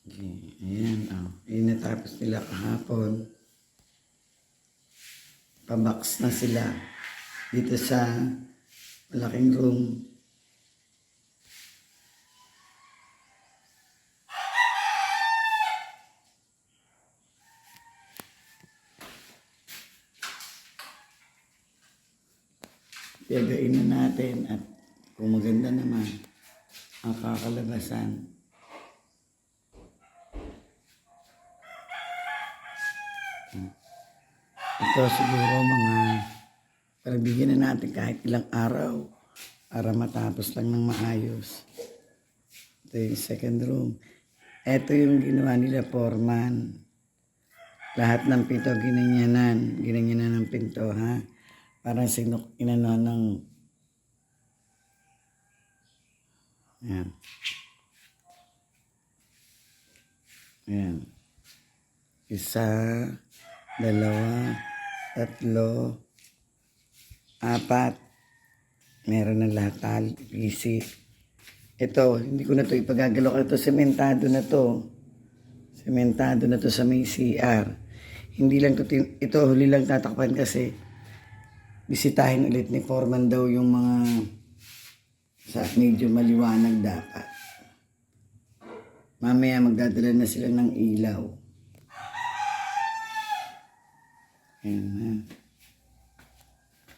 Okay, ayan, oh. Ayan, natapos nila kahapon. Pabox na sila dito sa malaking room. Gagain na natin at kung maganda naman ang kakalabasan. Ito siguro mga para bigyan na natin kahit ilang araw para matapos lang ng maayos. Ito yung second room. Ito yung ginawa nila foreman. Lahat ng pinto ginanyanan ng pinto, ha? Parang inano ng ayan. Ayan. Isa, dalawa, tatlo, apat. Meron na lahat PC. Ito, hindi ko na ito ipagagalaw. Ito, sementado na to. Sementado na to sa may CR. Hindi lang ito huli lang tatakpan kasi bisitahin ulit ni Foreman daw yung mga sa medyo maliwanag dapat. Mamaya magdadala na sila ng ilaw. Ayan na.